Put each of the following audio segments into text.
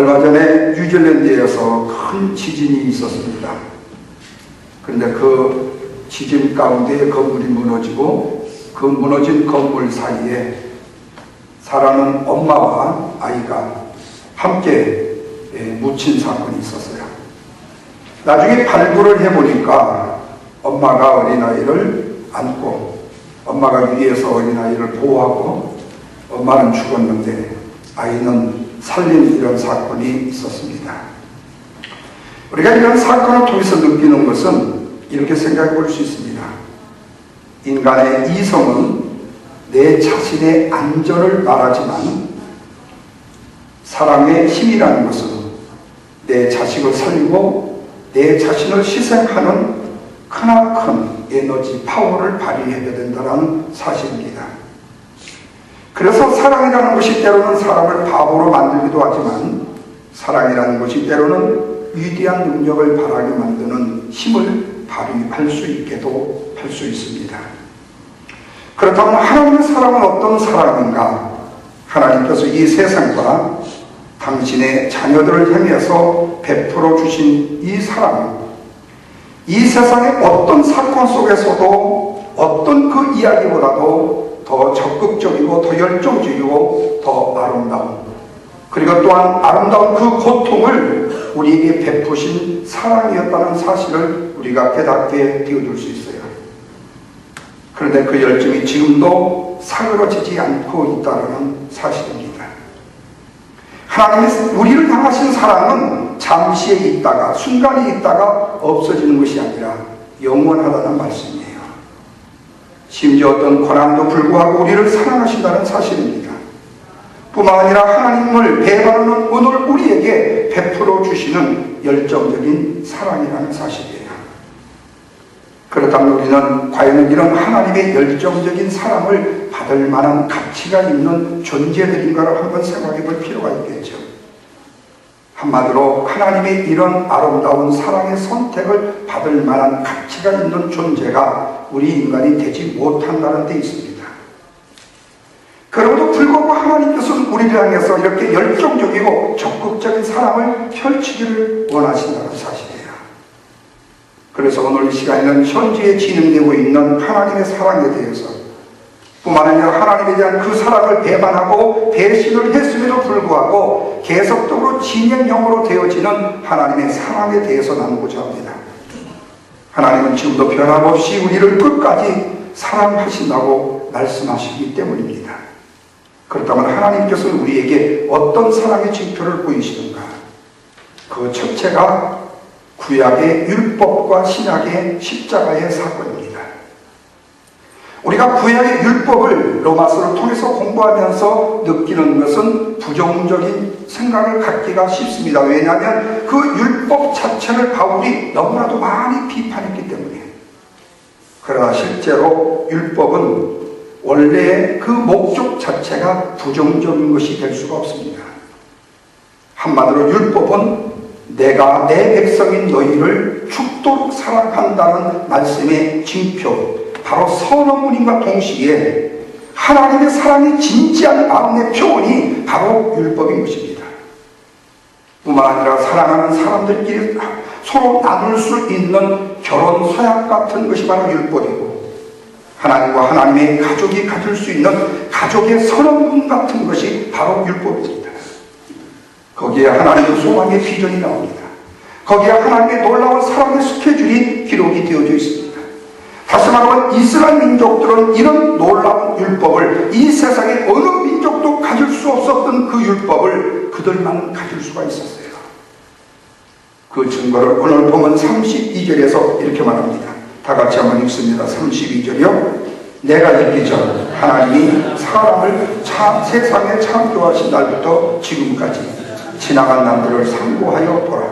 얼마 전에 뉴질랜드에서 큰 지진이 있었습니다. 그런데 그 지진 가운데 건물이 무너지고 그 무너진 건물 사이에 살아는 엄마와 아이가 함께 묻힌 사건이 있었어요. 나중에 발굴을 해보니까 엄마가 어린아이를 안고 엄마가 위에서 어린아이를 보호하고 엄마는 죽었는데 아이는 살린 이런 사건이 있었습니다. 우리가 이런 사건을 통해서 느끼는 것은 이렇게 생각해 볼 수 있습니다. 인간의 이성은 내 자신의 안전을 말하지만 사랑의 힘이라는 것은 내 자식을 살리고 내 자신을 희생하는 크나큰 에너지 파워를 발휘해야 된다는 사실입니다. 그래서 사랑이라는 것이 때로는 사람을 바보로 만들기도 하지만 사랑이라는 것이 때로는 위대한 능력을 발휘하게 만드는 힘을 발휘할 수 있게도 할 수 있습니다. 그렇다면 하나님의 사랑은 어떤 사랑인가? 하나님께서 이 세상과 당신의 자녀들을 향해서 베풀어 주신 이 사랑, 이 세상의 어떤 사건 속에서도 어떤 그 이야기보다도 더 적극적이고 더 열정적이고 더 아름다운, 그리고 또한 아름다운 그 고통을 우리에게 베푸신 사랑이었다는 사실을 우리가 깨닫게 되어줄 수 있어요. 그런데 그 열정이 지금도 사그러지지 않고 있다는 사실입니다. 하나님의 우리를 향하신 사랑은 잠시에 있다가, 순간에 있다가 없어지는 것이 아니라 영원하다는 말씀이에요. 심지어 어떤 고난도 불구하고 우리를 사랑하신다는 사실입니다. 뿐만 아니라 하나님을 배반하는 오늘 우리에게 베풀어 주시는 열정적인 사랑이라는 사실이에요. 그렇다면 우리는 과연 이런 하나님의 열정적인 사랑을 받을 만한 가치가 있는 존재들인가를 한번 생각해 볼 필요가 있겠죠. 한마디로 하나님의 이런 아름다운 사랑의 선택을 받을 만한 가치가 있는 존재가 우리 인간이 되지 못한다는 데 있습니다. 그럼에도 불구하고 하나님께서는 우리를 향해서 이렇게 열정적이고 적극적인 사랑을 펼치기를 원하신다는 사실이에요. 그래서 오늘 이 시간에는 현재에 진행되고 있는 하나님의 사랑에 대해서 뿐만 아니라 하나님에 대한 그 사랑을 배반하고 배신을 했음에도 불구하고 계속적으로 진행형으로 되어지는 하나님의 사랑에 대해서 나누고자 합니다. 하나님은 지금도 변함없이 우리를 끝까지 사랑하신다고 말씀하시기 때문입니다. 그렇다면 하나님께서는 우리에게 어떤 사랑의 징표를 보이시는가? 그 첫째가 구약의 율법과 신약의 십자가의 사건입니다. 우리가 구약의 율법을 로마서를 통해서 공부하면서 느끼는 것은 부정적인 생각을 갖기가 쉽습니다. 왜냐하면 그 율법 자체를 바울이 너무나도 많이 비판했기 때문에. 그러나 실제로 율법은 원래의 그 목적 자체가 부정적인 것이 될 수가 없습니다. 한마디로 율법은 내가 내 백성인 너희를 죽도록 사랑한다는 말씀의 징표, 바로 선언문인과 동시에 하나님의 사랑의 진지한 마음의 표현이 바로 율법인 것입니다. 뿐만 아니라 사랑하는 사람들끼리 서로 나눌 수 있는 결혼 서약 같은 것이 바로 율법이고, 하나님과 하나님의 가족이 가질 수 있는 가족의 선언문 같은 것이 바로 율법입니다. 거기에 하나님의 소망의 비전이 나옵니다. 거기에 하나님의 놀라운 사랑의 스케줄이 기록이 되어져 있습니다. 다시 말하면 이스라엘 민족들은 이런 놀라운 율법을, 이 세상에 어느 민족도 가질 수 없었던 그 율법을 그들만 가질 수가 있었어요. 그 증거를 오늘 보면 32절에서 이렇게 말합니다. 다 같이 한번 읽습니다. 32절이요. 내가 읽기 전 하나님이 사람을 세상에 창조하신 날부터 지금까지 지나간 날들을 상고하여 보라.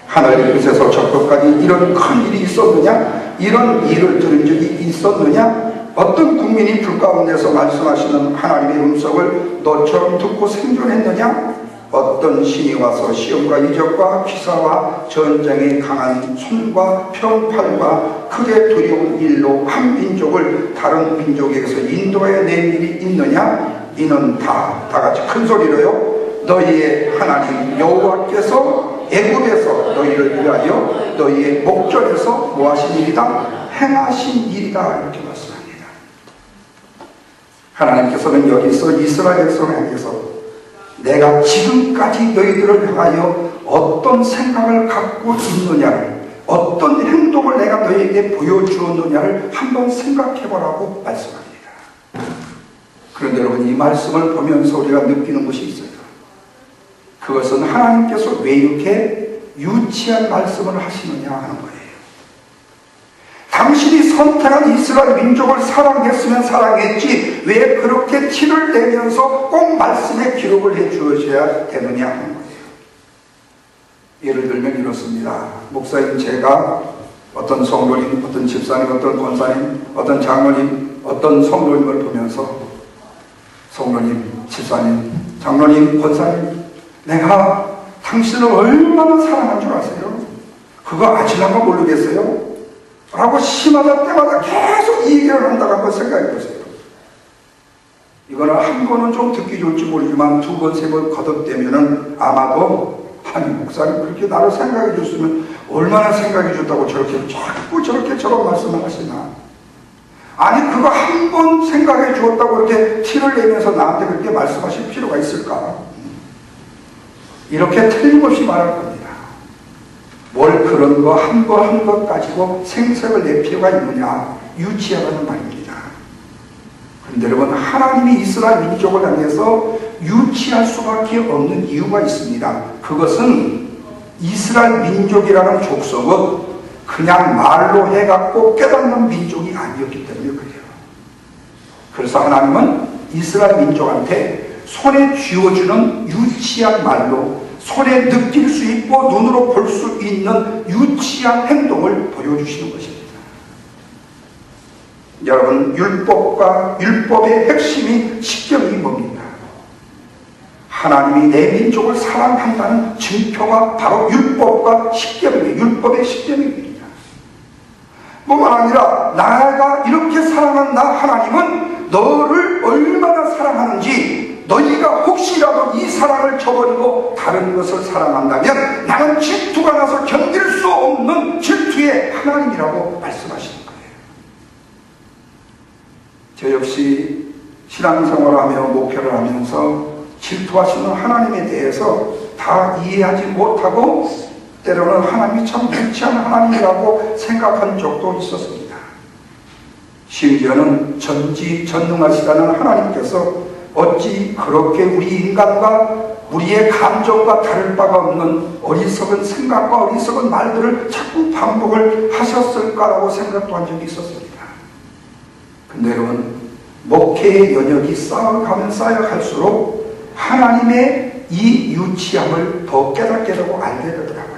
하늘 끝에서 저 끝까지 이런 큰 일이 있었느냐? 이런 일을 들은 적이 있었느냐? 어떤 국민이 불 가운데서 말씀하시는 하나님의 음성을 너처럼 듣고 생존했느냐? 어떤 신이 와서 시험과 이적과 기사와 전쟁의 강한 손과 편팔과 크게 두려운 일로 한 민족을 다른 민족에게서 인도해 낸 일이 있느냐? 이는 다 같이 큰 소리로요. 너희의 하나님 여호와께서 애굽에서 너희를 위하여 너희의 목전에서 뭐하신 일이다? 행하신 일이다. 이렇게 말씀합니다. 하나님께서는 여기서 이스라엘 백성에게서 내가 지금까지 너희들을 향하여 어떤 생각을 갖고 있느냐를, 어떤 행동을 내가 너희에게 보여주었느냐를 한번 생각해보라고 말씀합니다. 그런데 여러분, 이 말씀을 보면서 우리가 느끼는 것이 있어요. 그것은 하나님께서 왜 이렇게 유치한 말씀을 하시느냐 하는 거예요. 당신이 선택한 이스라엘 민족을 사랑했으면 사랑했지 왜 그렇게 티를 내면서 꼭 말씀에 기록을 해 주어져야 되느냐 하는 거예요. 예를 들면 이렇습니다. 목사님, 제가 어떤 성도님, 어떤 집사님, 어떤 권사님, 어떤 장로님, 어떤 성도님을 보면서 성도님, 집사님, 장로님, 권사님, 내가 당신을 얼마나 사랑한 줄 아세요? 그거 아시는 거 모르겠어요? 라고 심하다 때마다 계속 이 얘기를 한다고 한번 생각해 보세요. 이거는 한 번은 좀 듣기 좋을지 모르지만 두 번, 세 번 거듭되면은 아마도 아니 목사님 그렇게 나를 생각해 줬으면 얼마나 생각해 줬다고 저렇게 자꾸 저런 말씀을 하시나. 아니 그거 한 번 생각해 주었다고 이렇게 티를 내면서 나한테 그렇게 말씀하실 필요가 있을까? 이렇게 틀림없이 말할 겁니다. 뭘 그런 거 한 거 한 것 가지고 생색을 낼 필요가 있느냐, 유치하다는 말입니다. 그런데 여러분, 하나님이 이스라엘 민족을 향해서 유치할 수밖에 없는 이유가 있습니다. 그것은 이스라엘 민족이라는 족속은 그냥 말로 해갖고 깨닫는 민족이 아니었기 때문에 그래요. 그래서 하나님은 이스라엘 민족한테 손에 쥐어주는 유치한 말로, 손에 느낄 수 있고 눈으로 볼 수 있는 유치한 행동을 보여주시는 것입니다. 여러분, 율법의 핵심이 십계명이 뭡니까? 하나님이 내 민족을 사랑한다는 증표가 바로 율법과 십계명이에요. 율법의 십계명입니다. 뿐만 아니라 내가 이렇게 사랑한 나 하나님은 너를 얼마나 사랑하는지, 너희가 혹시라도 이 사랑을 저버리고 다른 것을 사랑한다면 나는 질투가 나서 견딜 수 없는 질투의 하나님이라고 말씀하시는 거예요. 저 역시 신앙생활을 하며 목회를 하면서 질투하시는 하나님에 대해서 다 이해하지 못하고 때로는 하나님이 참 유치한 하나님이라고 생각한 적도 있었습니다. 심지어는 전지전능하시다는 하나님께서 어찌 그렇게 우리 인간과 우리의 감정과 다를 바가 없는 어리석은 생각과 어리석은 말들을 자꾸 반복을 하셨을까라고 생각도 한 적이 있었습니다. 근데 여러분, 목회의 연역이 쌓여가면 쌓여갈수록 하나님의 이 유치함을 더 깨닫게 되고 알게 되더라고요.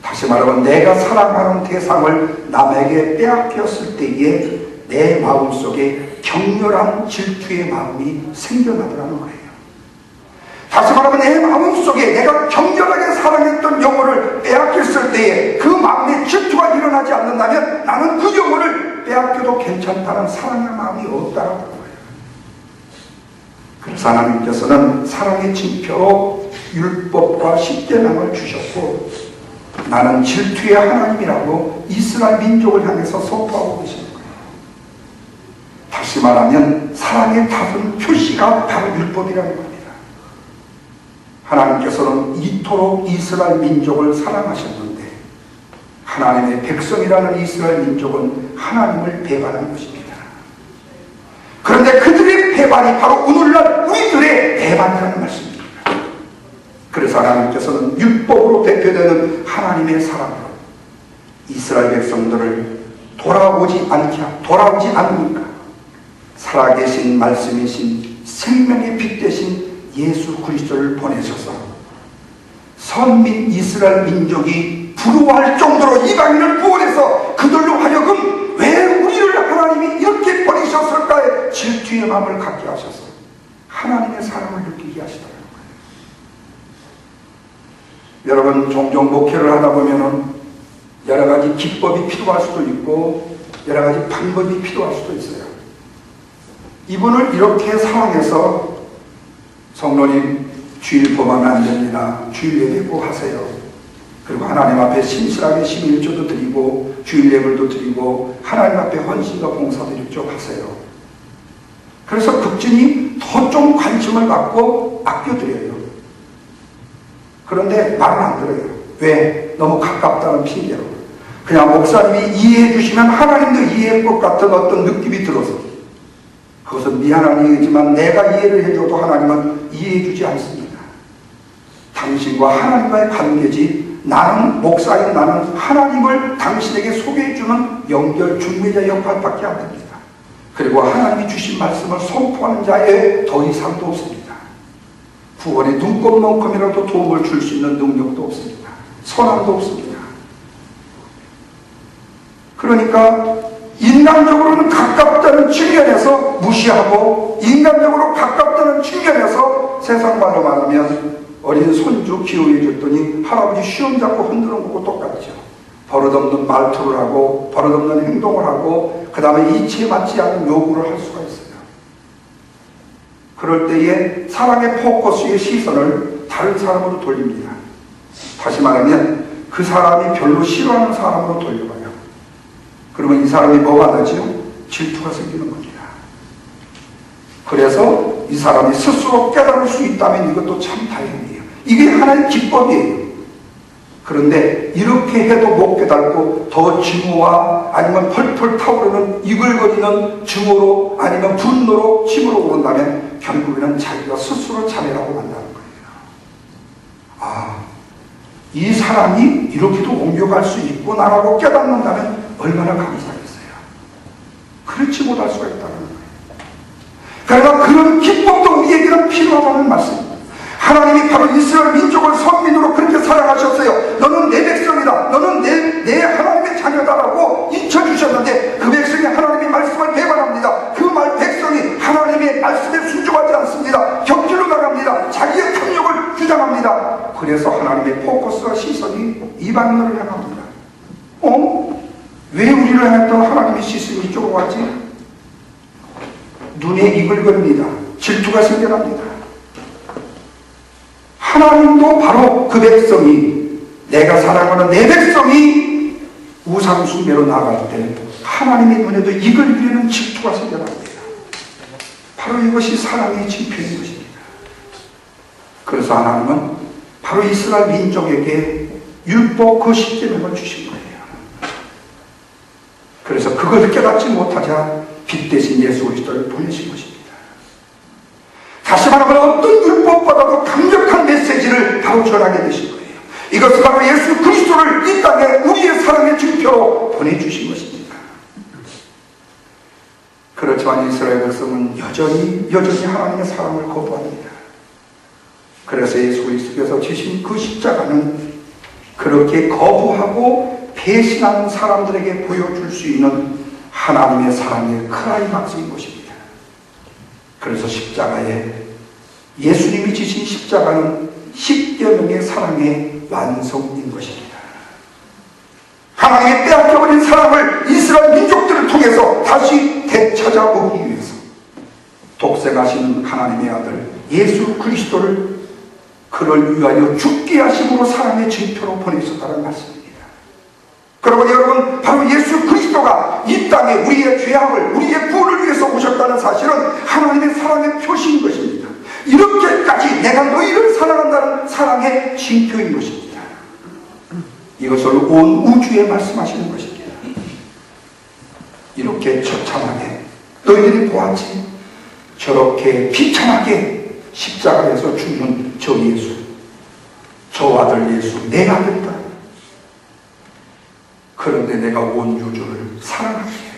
다시 말하면 내가 사랑하는 대상을 남에게 빼앗겼을 때에 내 마음속에 격렬한 질투의 마음이 생겨나더라는 거예요. 다시 말하면 내 마음속에 내가 격렬하게 사랑했던 영혼을 빼앗겼을 때에 그 마음에 질투가 일어나지 않는다면 나는 그 영혼을 빼앗겨도 괜찮다는 사랑의 마음이 없다는 거예요. 그래서 하나님께서는 사랑의 징표로 율법과 십계명을 주셨고, 나는 질투의 하나님이라고 이스라엘 민족을 향해서 선포하고 계십니다. 다시 말하면 사랑의 다른 표시가 바로 율법이라는 겁니다. 하나님께서는 이토록 이스라엘 민족을 사랑하셨는데 하나님의 백성이라는 이스라엘 민족은 하나님을 배반한 것입니다. 그런데 그들의 배반이 바로 오늘날 우리들의 배반이라는 말씀입니다. 그래서 하나님께서는 율법으로 대표되는 하나님의 사랑으로 이스라엘 백성들을 돌아오지 않으니까 살아계신 말씀이신 생명의 빛 대신 예수 그리스도를 보내셔서 선민 이스라엘 민족이 부러워할 정도로 이방인을 구원해서 그들로 하여금 왜 우리를 하나님이 이렇게 버리셨을까에 질투의 마음을 갖게 하셔서 하나님의 사랑을 느끼게 하시더라고요. 여러분, 종종 목회를 하다 보면은 여러 가지 기법이 필요할 수도 있고 여러 가지 방법이 필요할 수도 있어요. 이분을 이렇게 사랑해서 성도님, 주일 범하면 안 됩니다. 주일 예배 꼭 하세요. 그리고 하나님 앞에 신실하게 11조도 드리고 주일 예물도 드리고 하나님 앞에 헌신과 봉사도 좀 하세요. 그래서 극진이 더 좀 관심을 갖고 아껴드려요. 그런데 말을 안 들어요. 왜? 너무 가깝다는 핑계로. 그냥 목사님이 이해해 주시면 하나님도 이해할 것 같은 어떤 느낌이 들어서, 그것은 미안한 얘기지만 내가 이해를 해줘도 하나님은 이해해 주지 않습니다. 당신과 하나님과의 관계지, 나는 목사인 나는 하나님을 당신에게 소개해주는 연결 중매자 역할밖에 안 됩니다. 그리고 하나님이 주신 말씀을 선포하는 자에 더 이상도 없습니다. 구원의 눈꼽만큼이라도 도움을 줄 수 있는 능력도 없습니다. 선함도 없습니다. 그러니까 인간적으로는 가깝다는 측면에서 무시하고, 인간적으로 가깝다는 측면에서 세상 말로 말하면 어린 손주 기호해 줬더니 할아버지 시험 잡고 흔드는 거고 똑같죠. 버릇없는 말투를 하고 버릇없는 행동을 하고 그 다음에 이치에 맞지 않는 요구를 할 수가 있어요. 그럴 때에 사랑의 포커스의 시선을 다른 사람으로 돌립니다. 다시 말하면 그 사람이 별로 싫어하는 사람으로 돌려봐요. 그러면 이 사람이 뭐가 나지요? 질투가 생기는 겁니다. 그래서 이 사람이 스스로 깨달을 수 있다면 이것도 참 다행이에요. 이게 하나의 기법이에요. 그런데 이렇게 해도 못 깨닫고 더 증오와 아니면 펄펄 타오르는 이글거리는 증오로 아니면 분노로 침으로 오른다면 결국에는 자기가 스스로 자멸하고 만나는 거예요. 아, 이 사람이 이렇게도 옮겨갈 수 있구나라고 깨닫는다면 얼마나 감사하겠어요. 그렇지 못할 수가 있다는 거예요. 그러나 그런 기법도 우리에게는 필요하다는 말씀입니다. 하나님이 바로 이스라엘 민족을 선민으로 그렇게 사랑하셨어요. 너는 내 백성이다. 너는 내 하나님의 자녀다라고 인쳐주셨는데 그 백성이 하나님의 말씀을 배반합니다. 그 백성이 하나님의 말씀에 순종하지 않습니다. 격질로 나갑니다. 자기의 탐욕을 주장합니다. 그래서 하나님의 포커스와 시선이 이방인으로 향합니다. 왜 우리를 향했던 하나님의 시선이 이쪽으로 왔지? 눈에 이글거립니다. 질투가 생겨납니다. 하나님도 바로 그 백성이, 내가 사랑하는 내 백성이 우상 숭배로 나아갈 때 하나님의 눈에도 이글거리는 질투가 생겨납니다. 바로 이것이 사랑의 징표인 것입니다. 그래서 하나님은 바로 이스라엘 민족에게 율법 그 십계명을 주신 거예요. 그래서 그걸 깨닫지 못하자 빛 대신 예수 그리스도를 보내신 것입니다. 다시 말하면 어떤 율법보다도 강력한 메시지를 바로 전하게 되신 거예요. 이것은 바로 예수 그리스도를 이 땅에 우리의 사랑의 증표로 보내주신 것입니다. 그렇지만 이스라엘 백성은 여전히 하나님의 사랑을 거부합니다. 그래서 예수 그리스도께서 주신 그 십자가는 그렇게 거부하고 배신하는 사람들에게 보여줄 수 있는 하나님의 사랑의 클라이막스인 것입니다. 그래서 십자가에 예수님이 지신 십자가는 십계명의 사랑의 완성인 것입니다. 하나님의 빼앗겨버린 사랑을 이스라엘 민족들을 통해서 다시 되찾아오기 위해서 독생하신 하나님의 아들 예수 그리스도를 그를 위하여 죽게 하심으로 사랑의 증표로 보내셨다는 말씀입니다. 그러면 여러분, 바로 예수 그리스도가 이 땅에 우리의 죄악을, 우리의 구원을 위해서 오셨다는 사실은 하나님의 사랑의 표시인 것입니다. 이렇게까지 내가 너희를 사랑한다는 사랑의 징표인 것입니다. 이것을 온 우주에 말씀하시는 것입니다. 이렇게 처참하게 너희들이 보았지? 저렇게 비참하게 십자가에서 죽는 저 예수, 저 아들 예수, 내 아들이다. 그런데 내가 온 우주를 사랑하기에,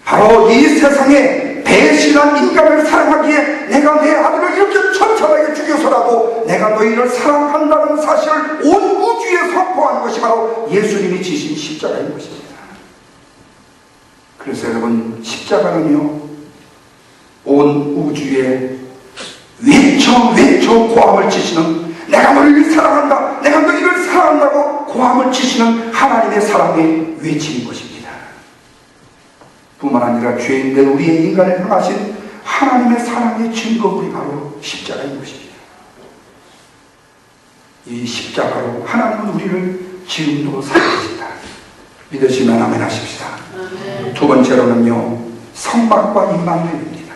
바로 이 세상에 배신한 인간을 사랑하기에 내가 내 아들을 이렇게 처참하게 죽여서라도 내가 너희를 사랑한다는 사실을 온 우주에 선포하는 것이 바로 예수님이 지신 십자가인 것입니다. 그래서 여러분, 십자가는요, 온 우주에 외쳐 고함을 치시는, 내가 너희를 사랑한다, 내가 너희를 사랑한다고 고함을 치시는 하나님의 사랑의 외침인 것입니다. 뿐만 아니라 죄인된 우리의 인간을 향하신 하나님의 사랑의 증거물이 바로 십자가인 것입니다. 이 십자가로 하나님은 우리를 지금도 살리십니다. 믿으시면 아멘 하십시다. 두 번째로는요, 성막과 임마누엘입니다.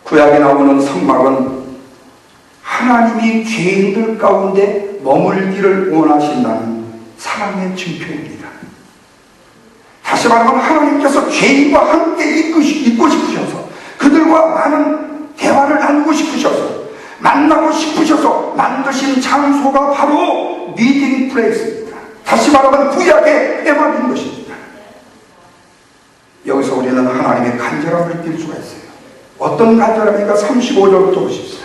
구약에 나오는 성막은 하나님이 죄인들 가운데 머물기를 원하신다는 사랑의 증표입니다. 다시 말하면 하나님께서 죄인과 함께 있고 싶으셔서 그들과 많은 대화를 나누고 싶으셔서 만나고 싶으셔서 만드신 장소가 바로 미팅 플레이스입니다. 다시 말하면 구약의 에반인 것입니다. 여기서 우리는 하나님의 간절함을 느낄 수가 있어요. 어떤 간절함이니까 35절부터 보십시오.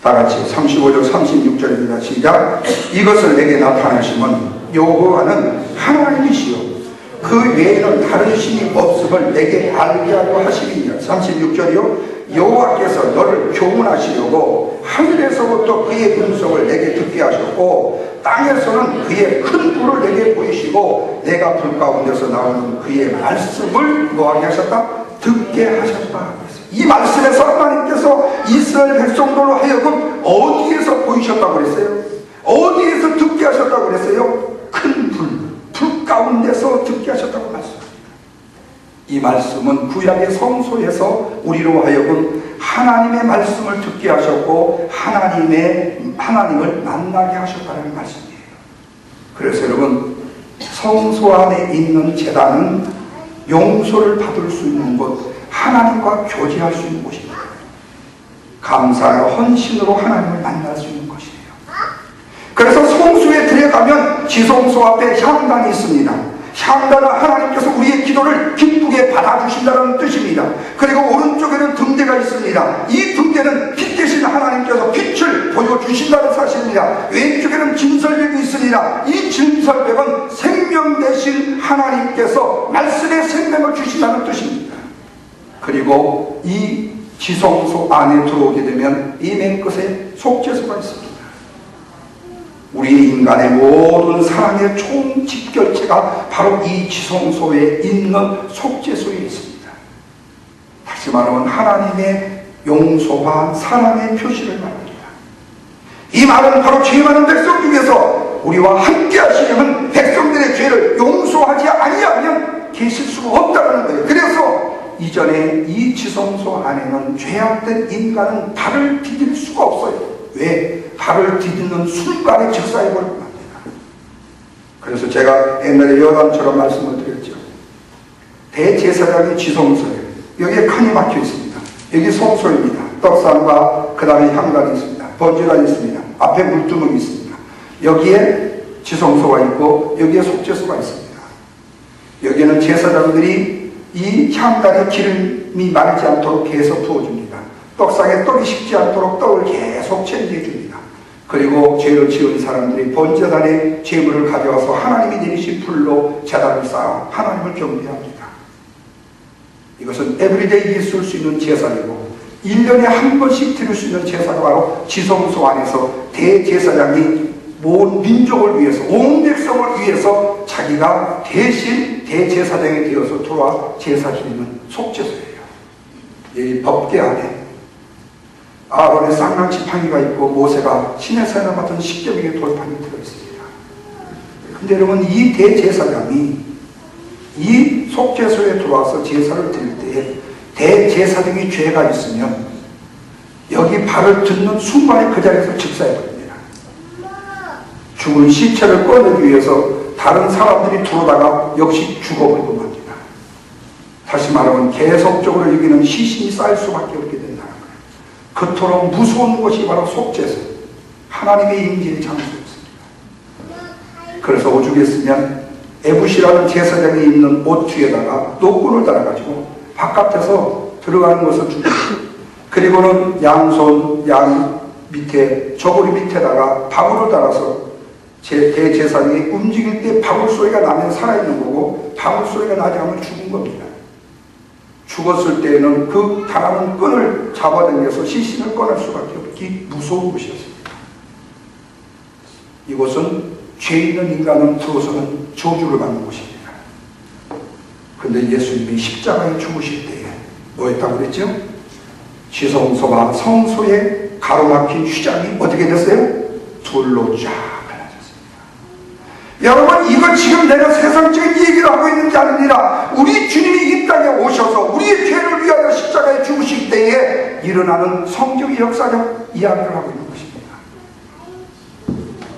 다같이 35절 36절입니다. 시작. 이것을 내게 나타내시면 여호와는 하나님이시요 그 외에는 다른 신이 없음을 내게 알게 하려 하시리니라. 36절이요. 여호와께서 너를 교훈하시려고 하늘에서부터 그의 음성을 내게 듣게 하셨고 땅에서는 그의 큰 불을 내게 보이시고 내가 불 가운데서 나오는 그의 말씀을 뭐하게 하셨다? 듣게 하셨다. 이 말씀에서 하나님께서 이스라엘 백성들로 하여금 어디에서 보이셨다고 그랬어요? 어디에서 듣게 하셨다고 그랬어요? 큰 불 가운데서 듣게 하셨다고 말씀합니다. 이 말씀은 구약의 성소에서 우리로 하여금 하나님의 말씀을 듣게 하셨고 하나님을 만나게 하셨다는 말씀이에요. 그래서 여러분, 성소 안에 있는 제단은 용서를 받을 수 있는 곳, 하나님과 교제할 수 있는 곳입니다. 감사와 헌신으로 하나님을 만날 수 있는 것이에요. 그래서 성소에 들어가면 지성소 앞에 향단이 있습니다. 향단은 하나님께서 우리의 기도를 기쁘게 받아주신다는 뜻입니다. 그리고 오른쪽에는 등대가 있습니다. 이 등대는 빛 대신 하나님께서 빛을 보여주신다는 사실입니다. 왼쪽에는 진설벽이 있습니다. 이 진설벽은 생명 대신 하나님께서 말씀의 생명을 주신다는 뜻입니다. 그리고 이 지성소 안에 들어오게 되면 이 맨 끝에 속죄소가 있습니다. 우리 인간의 모든 사랑의 총 집결체가 바로 이 지성소에 있는 속죄소에 있습니다. 다시 말하면 하나님의 용서와 사랑의 표시를 말합니다. 이 말은 바로 죄 많은 백성 중에서 우리와 함께 하시려면 백성들의 죄를 용서하지 아니하면 계실 수가 없다는 거예요. 그래서 이전에 이 지성소 안에는 죄악된 인간은 발을 디딜 수가 없어요. 왜? 발을 디디는 순간에 즉사해버리고 맙니다. 그래서 제가 옛날에 여담처럼 말씀을 드렸죠. 대제사장이 지성소에 여기에 칸이 막혀 있습니다. 여기 성소입니다. 떡상과 그 다음에 향단이 있습니다. 번제단이 있습니다. 앞에 물두멍이 있습니다. 여기에 지성소가 있고 여기에 속죄소가 있습니다. 여기에는 제사장들이 이 향단에 기름이 마르지 않도록 계속 부어줍니다. 떡상에 떡이 식지 않도록 떡을 계속 챙겨 줍니다. 그리고 죄를 지은 사람들이 번제단에 제물을 가져와서 하나님이 내리신 불로 제단을 쌓아 하나님을 경배합니다. 이것은 에브리데이 있을 수 있는 제사이고 1년에 한 번씩 드릴 수 있는 제사가 바로 지성소 안에서 대제사장이 온 민족을 위해서, 온 백성을 위해서 자기가 대신 대제사장이 되어서 들어와 제사 드리는 속죄소예요. 이 법궤 안에 아론의 쌍랑 지팡이가 있고 모세가 시내산을 맡은 십계명의 돌판이 들어있습니다. 근데 여러분, 이 대제사장이 이 속죄소에 들어와서 제사를 드릴 때에 대제사장이 죄가 있으면 여기 발을 듣는 순간에 그 자리에서 즉사해버립니다. 죽은 시체를 꺼내기 위해서 다른 사람들이 들어오다가 역시 죽어버리고 맙니다. 다시 말하면 계속적으로 여기는 시신이 쌓일 수밖에 없게 된다는 거예요. 그토록 무서운 것이 바로 속죄소, 하나님의 임재의 장소였습니다. 그래서 오죽에 쓰면 에붓이라는 제사장이 입는 옷 뒤에다가 노끈을 달아가지고 바깥에서 들어가는 것을 주고, 그리고는 양손, 양 밑에, 저고리 밑에다가 바구를 달아서 대제사장이 움직일 때 바구 소리가 나면 살아있는 거고, 바구 소리가 나지 않으면 죽은 겁니다. 죽었을 때에는 그 달아는 끈을 잡아당겨서 시신을 꺼낼 수밖에 없기 무서운 곳이었습니다. 이곳은 죄 있는 인간은 들어서는 저주를 받는 곳입니다. 그런데 예수님이 십자가에 죽으실 때에 뭐였다고 그랬죠? 지성소와 성소의 가로막힌 휘장이 어떻게 됐어요? 둘로 쫙 갈라졌습니다. 여러분, 이거 지금 내가 세상적인 얘기를 하고 있는 게 아니라 우리 주님이 이 땅에 오셔서 우리의 죄를 위하여 십자가에 죽으실 때에 일어나는 성경의 역사적 이야기를 하고 있는 것입니다.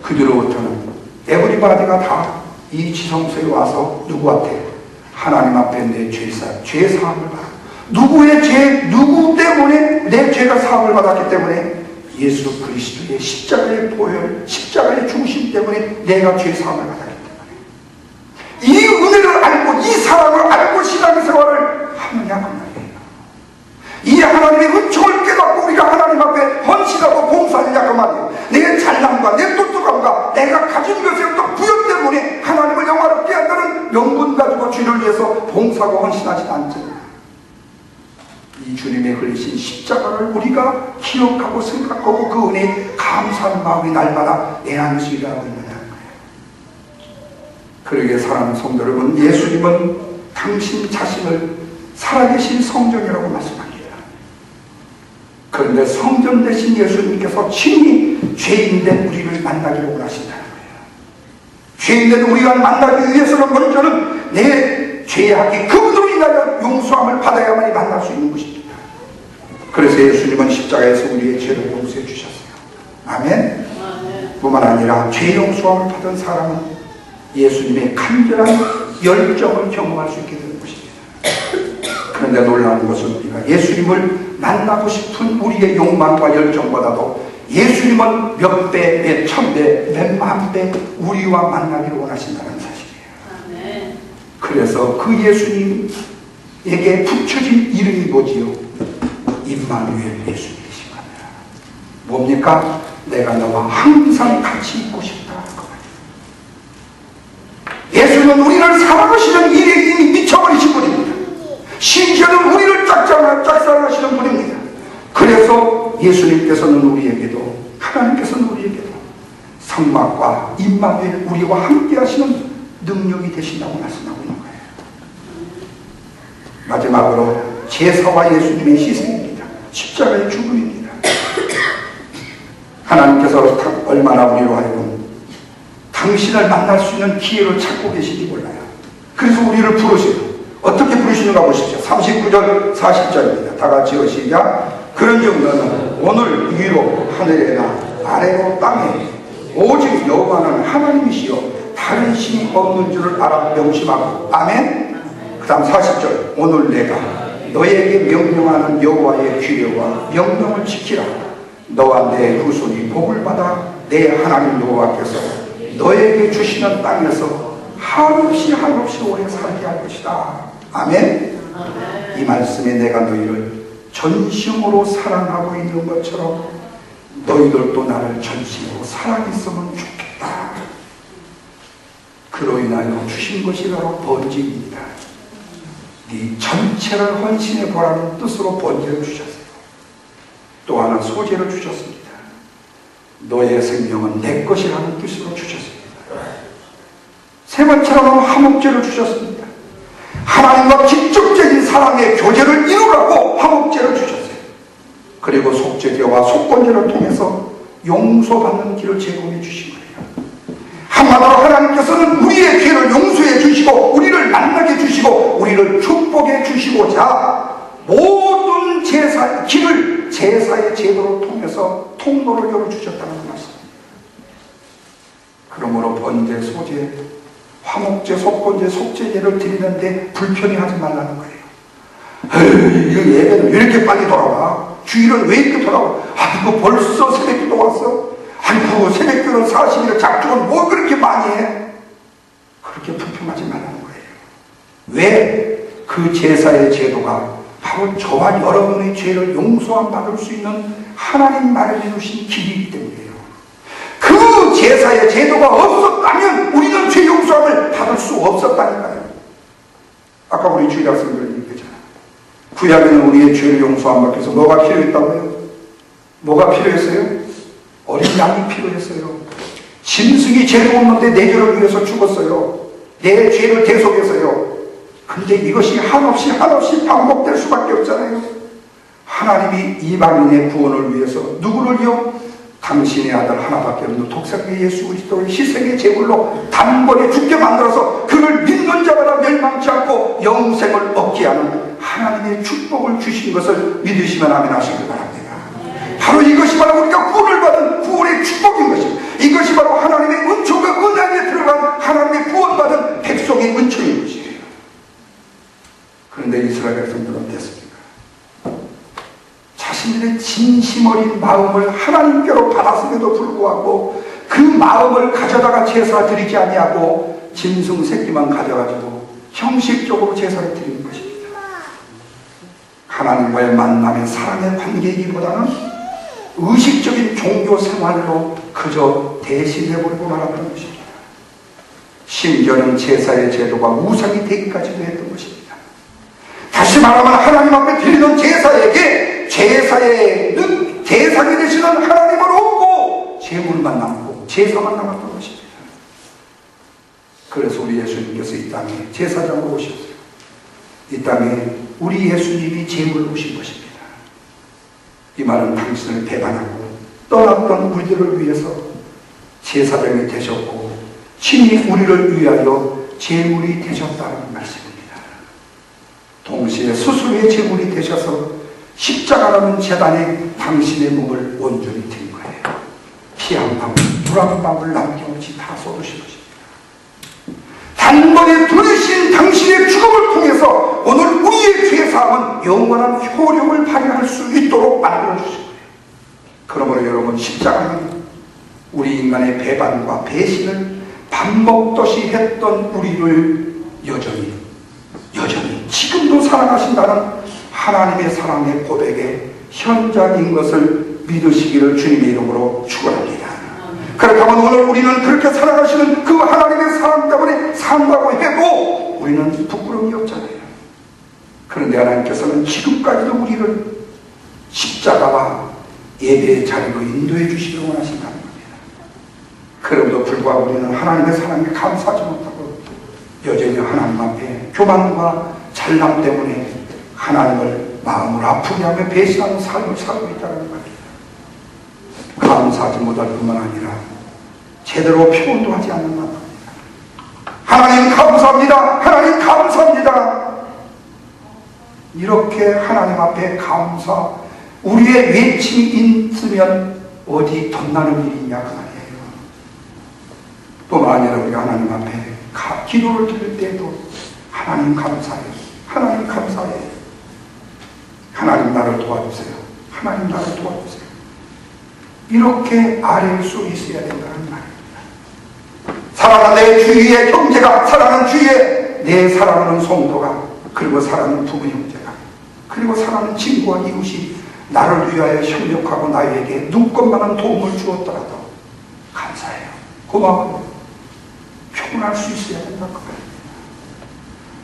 그들로부터는 에브리바디가 다 이 지성소에 와서 누구한테? 하나님 앞에 내 죄 사함을 받아. 누구 때문에 내 죄가 사함을 받았기 때문에? 예수 그리스도의 십자가의 보혈, 십자가의 중심 때문에 내가 죄 사함을 받았기 때문에. 이 은혜를 알고 이 사랑을 알고 신앙생활을 하느냐 말이에요. 이 하나님의 은총을 깨닫고 우리가 하나님 앞에 헌신하고 봉사하느냐 그 말이에요. 내 잘남과 내 똑똑함과 내가 가진 것의 어떤 부여 때문에 하나님을 영화롭게 한다는 명분 가지고 주를 위해서 봉사하고 헌신하지 않지. 이 주님의 흘리신 십자가를 우리가 기억하고 생각하고 그 은혜에 감사하는 마음이 날마다 내 안에서 일어나고 있느냐는 거예요. 그러기에 사랑하는 성도 여러분, 예수님은 당신 자신을 살아계신 성전이라고 말씀합니다. 그런데 성전 되신 예수님께서 친히 죄인된 우리를 만나기를 원하신다는 거예요. 죄인된 우리가 만나기 위해서는 먼저는 내 죄악이 그분으로 인하여 용서함을 받아야만이 만날 수 있는 것입니다. 그래서 예수님은 십자가에서 우리의 죄를 용서해 주셨어요. 아멘. 뿐만 아니라 죄 용서함을 받은 사람은 예수님의 간절한 열정을 경험할 수 있게 되는 것입니다. 그런데 놀라운 것은 우리가 예수님을 만나고 싶은 우리의 욕망과 열정보다도 예수님은 몇 배, 몇 천 배, 몇 만 배 우리와 만나기를 원하신다는 사실이에요. 그래서 그 예수님에게 붙여진 이름이 뭐지요? 임마누엘 예수님이신 겁니다. 뭡니까? 내가 너와 항상 같이 있고 싶다. 예수님은 우리를 사랑하시는 일에 이미 미쳐버리신 분입니다. 심지어는 우리를 짝사랑하시는 분입니다. 그래서 예수님께서는 우리에게도, 하나님께서는 우리에게도 성막과 임마누엘 우리와 함께 하시는 능력이 되신다고 말씀하고 있는 거예요. 마지막으로 제사와 예수님의 희생입니다. 십자가의 죽음입니다. 하나님께서 얼마나 우리로 하여금 당신을 만날 수 있는 기회를 찾고 계신지 몰라요. 그래서 우리를 부르세요. 어떻게 부르시는가 보십시오. 39절 40절입니다. 다 같이 시작. 그런즉 너는 오늘 위로 하늘에나 아래로 땅에 오직 여호와는 하나님이시여 다른 신이 없는 줄을 알아 명심하고. 아멘. 그 다음 40절. 오늘 내가 너에게 명령하는 여호와의 규례와 명령을 지키라. 너와 내 후손이 복을 받아 내 하나님 여호와께서 너에게 주시는 땅에서 한없이 오래 살게 할 것이다. 아멘. 이 말씀에 내가 너희를 전심으로 사랑하고 있는 것처럼 너희들도 나를 전심으로 사랑했으면 좋겠다. 그로 인하여 주신 것이 바로 번제입니다. 네 전체를 헌신해 보라는 뜻으로 번제를 주셨어요. 또 하나 소제를 주셨습니다. 너의 생명은 내 것이라는 뜻으로 주셨습니다. 세 번째로는 화목제를 주셨습니다. 하나님과 직접적인 사랑의 교제를 이루라고 화목제를 주셨어요. 그리고 속죄제와 속건제를 통해서 용서받는 길을 제공해 주신 거예요. 한마디로 하나님께서는 우리의 죄를 용서해 주시고 우리를 만나게 주시고 우리를 축복해 주시고자 모든 길을 제사의 제도를 통해서 통로를 열어주셨다는 말씀입니다. 그러므로 번제, 소제, 화목제, 속건제, 속죄제를 드리는데 불편히 하지 말라는 거예요. 이거 예배는 왜 이렇게 빨리 돌아와? 주일은 왜 이렇게 돌아와? 아이고 벌써 새벽기도 왔어? 아이고 새벽기도는 40일에 작정은 뭐 그렇게 많이 해? 그렇게 불평하지 말라는 거예요. 왜? 그 제사의 제도가 바로 저와 여러분의 죄를 용서함 받을 수 있는 하나님 마련해 놓으신 길이기 때문이에요. 그 제사의 제도가 없었다면 우리는 죄 용서함을 받을 수 없었다니까요. 아까 우리 주일 학생들 얘기했잖아요. 구약에는 우리의 죄를 용서함 받기 위해서 뭐가 필요했다고요? 뭐가 필요했어요? 어린 양이 필요했어요. 짐승이 죄를 없는데 내 죄를 위해서 죽었어요. 내 죄를 대속해서요. 근데 이것이 한없이 반복될 수밖에 없잖아요. 하나님이 이방인의 구원을 위해서 누구를요? 당신의 아들 하나밖에 없는 독생자 예수 그리스도를 희생의 제물로 단번에 죽게 만들어서 그를 믿는 자마다 멸망치 않고 영생을 얻게 하는 하나님의 축복을 주신 것을 믿으시면 아멘 하시길 바랍니다. 바로 이것이 바로 우리가 구원을 받은 구원의 축복인 것입니다. 이것이 바로 하나님의 은총과 은혜에 들어간 하나님의 구원받은 백성의 은총인 것이에요. 그런데 이스라엘 백성들은 어땠습니까? 자신들의 진심 어린 마음을 하나님께로 받았음에도 불구하고 그 마음을 가져다가 제사 드리지 아니하고 짐승 새끼만 가져가지고 형식적으로 제사를 드리는 것입니다. 하나님과의 만남의 사랑의 관계이기보다는 의식적인 종교 생활로 그저 대신해버리고 말았던 것입니다. 심지어는 제사의 제도가 우상이 되기까지도 했던 것입니다. 다시 말하면 하나님 앞에 드리는 제사에게 제사의 대상이 되시는 하나님을 얻고 제물만 남고 제사만 남았던 것입니다. 그래서 우리 예수님께서 이 땅에 제사장으로 오셨어요. 이 땅에 우리 예수님이 제물로 오신 것입니다. 이 말은 당신을 배반하고 떠났던 우리들을 위해서 제사장이 되셨고 친히 우리를 위하여 제물이 되셨다는 말씀입니다. 동시에 스스로의 제물이 되셔서 십자가라는 제단에 당신의 몸을 온전히 드린 거예요. 피 한 방울, 물 한 방울 남김없이 다 쏟으신 것입니다. 단번에 들으신 당신의 죽음을 통해서 오늘 우리의 죄사함은 영원한 효력을 발휘할 수 있도록 만들어주신 거예요. 그러므로 여러분, 십자가는 우리 인간의 배반과 배신을 밥 먹듯이 했던 우리를 여전히 지금도 사랑하신다는 하나님의 사랑의 고백의 현장인 것을 믿으시기를 주님의 이름으로 축원합니다. 그렇다면 오늘 우리는 그렇게 사랑하시는 그 하나님의 사랑 때문에 산다고 해도 우리는 부끄러움이 없잖아요. 그런데 하나님께서는 지금까지도 우리를 십자가와 예배의 자리로 인도해 주시길 원하신다는 겁니다. 그럼에도 불구하고 우리는 하나님의 사랑에 감사하지 못하고 여전히 하나님 앞에 교만과 잘남 때문에 하나님을 마음을 아프게 하며 배신하는 삶을 살고 있다는 겁니다. 감사하지 못할 뿐만 아니라 제대로 표현도 하지 않는 말입니다. 하나님 감사합니다. 하나님 감사합니다. 이렇게 하나님 앞에 감사, 우리의 외침이 있으면 어디 덧나는 일이 있냐 그 말이에요. 뿐만 아니라 우리가 하나님 앞에 기도를 드릴 때에도 하나님 감사해요. 하나님 감사해요. 하나님 나를 도와주세요. 하나님 나를 도와주세요. 이렇게 아뢰일 수 있어야 된다는 말입니다. 사랑하는 내 주위의 형제가, 사랑하는 주위에 내 사랑하는 성도가, 그리고 사랑하는 부모 형제가, 그리고 사랑하는 친구와 이웃이 나를 위하여 협력하고 나에게 눈꽃만한 도움을 주었더라도 감사해요. 고마워요. 표현할 수 있어야 된다는 거예요.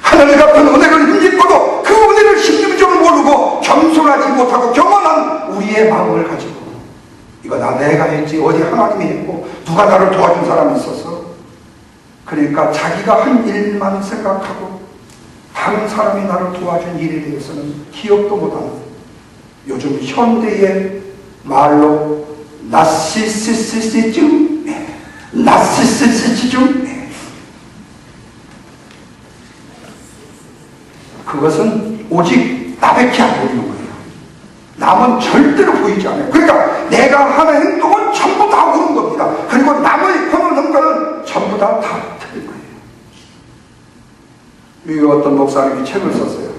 하나님 같은 은혜를 힘입고도 그 은혜를 힘입을 줄 모르고 겸손하지 못하고 경건한 우리의 마음을 가지고 이거 내가 했지 어디 하나님이 했고 누가 나를 도와준 사람이 있어서, 그러니까 자기가 한 일만 생각하고 다른 사람이 나를 도와준 일에 대해서는 기억도 못하는, 요즘 현대의 말로 나시시시즘, 그것은 오직 나밖에 안 보이는 거예요. 남은 절대로 보이지 않아요. 그러니까 내가 하는 행동은 전부 다 옳은 겁니다. 그리고 남의 하는 것은 전부 다 틀린 거예요. 미국 어떤 목사님이 책을 썼어요.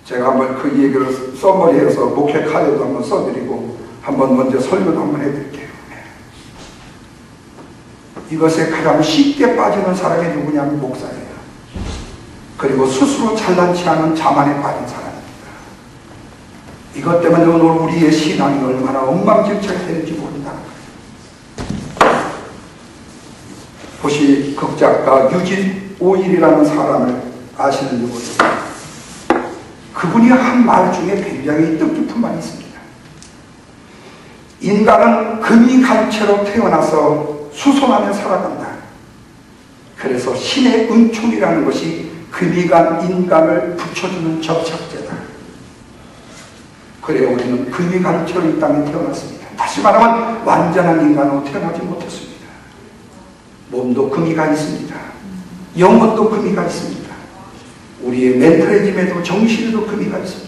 제가 한번 그 얘기를 써머리해서 목회 카드도 한번 써드리고 한번 먼저 설교도 한번 해드릴게요. 이것에 가장 쉽게 빠지는 사람이 누구냐면 목사예요. 그리고 스스로 잘난치 않은 자만에 빠진 사람입니다. 이것 때문에 오늘 우리의 신앙이 얼마나 엉망진창이 되는지 모른다는 거예요. 혹시 극작가 유진 오일이라는 사람을 아시는 누구죠? 그분이 한 말 중에 굉장히 뜻깊은 말이 있습니다. 인간은 금이 간 채로 태어나서 수손 안에 살아간다. 그래서 신의 은총이라는 것이 금이 간 인간을 붙여주는 접착제다. 그래야 우리는 금이 간 처럼 이 땅에 태어났습니다. 다시 말하면 완전한 인간으로 태어나지 못했습니다. 몸도 금이 가 있습니다. 영혼도 금이 가 있습니다. 우리의 멘탈리즘에도 정신에도 금이 가 있습니다.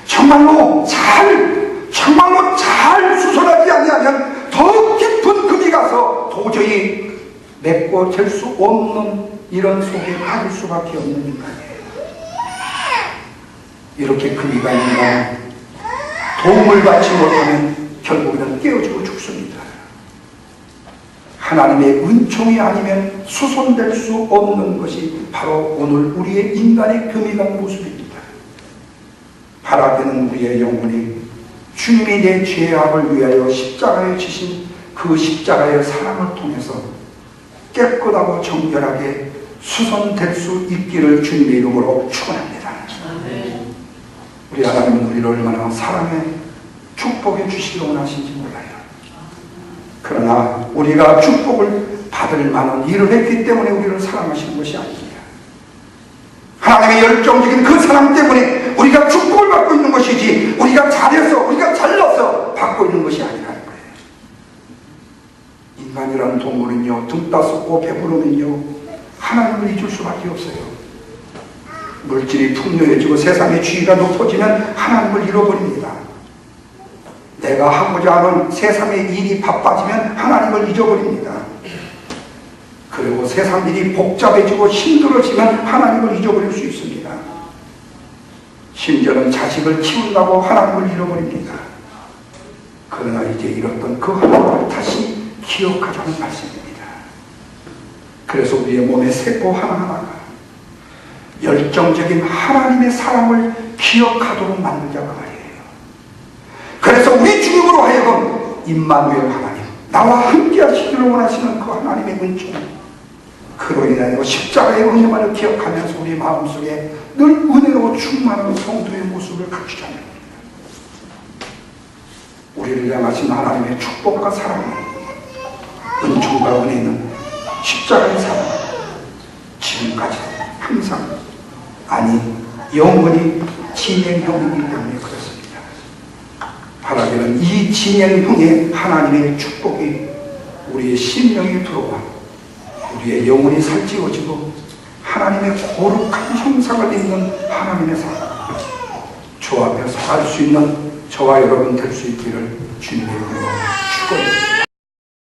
정말로 잘 수선하지 아니하면 더 깊은 금이 가서 도저히 맺고 잴 수 없는 이런 속에 빠질 수밖에 없는 인간이에요. 이렇게 금이 가 있는 인간은 도움을 받지 못하면 결국에는 깨어지고 죽습니다. 하나님의 은총이 아니면 수선될 수 없는 것이 바로 오늘 우리의 인간의 금이 간 모습입니다. 바라기는 우리의 영혼이 주님이 내 죄악을 위하여 십자가에 지신 그 십자가의 사랑을 통해서 깨끗하고 정결하게 수선될 수 있기를 주님의 이름으로 축원합니다. 우리 하나님은 우리를 얼마나 사랑해 축복해 주시기 원하신지 몰라요. 그러나 우리가 축복을 받을 만한 일을 했기 때문에 우리를 사랑하시는 것이 아닙니다. 하나님의 열정적인 그 사랑 때문에 우리가 축복을 받고 있는 것이지, 우리가 잘해서 우리가 잘나서 받고 있는 것이 아니라는 거예요. 인간이라는 동물은요, 등 따숩고 배부르면요 하나님을 잊을 수밖에 없어요. 물질이 풍요해지고 세상의 지위가 높아지면 하나님을 잃어버립니다. 내가 하고자 하는 세상의 일이 바빠지면 하나님을 잊어버립니다. 그리고 세상 일이 복잡해지고 힘들어지면 하나님을 잊어버릴 수 있습니다. 심지어는 자식을 키운다고 하나님을 잃어버립니다. 그러나 이제 잃었던 그 하나님을 다시 기억하자는 말씀입니다. 그래서 우리의 몸의 세포 하나하나가 열정적인 하나님의 사랑을 기억하도록 만들자고 말이에요. 그래서 우리 주님으로 하여금 임마누엘 하나님, 나와 함께 하시기를 원하시는 그 하나님의 은총, 그로 인하여 십자가의 은혜만을 기억하면서 우리 마음속에 늘 은혜로 충만한 성도의 모습을 갖추자는 겁니다. 우리를 향하신 하나님의 축복과 사랑, 은총과 은혜는 십자가의 사랑, 지금까지 항상, 아니 영원히 진행형이기 때문에 그렇습니다. 바라기는 이 진행형의 하나님의 축복이 우리의 심령에 들어와 우리의 영혼이 살찌워지고 하나님의 거룩한 형상을 입는 하나님의 사랑, 주 앞에 서 할 수 있는 저와 여러분 될 수 있기를 주님의 이름으로 축원합니다.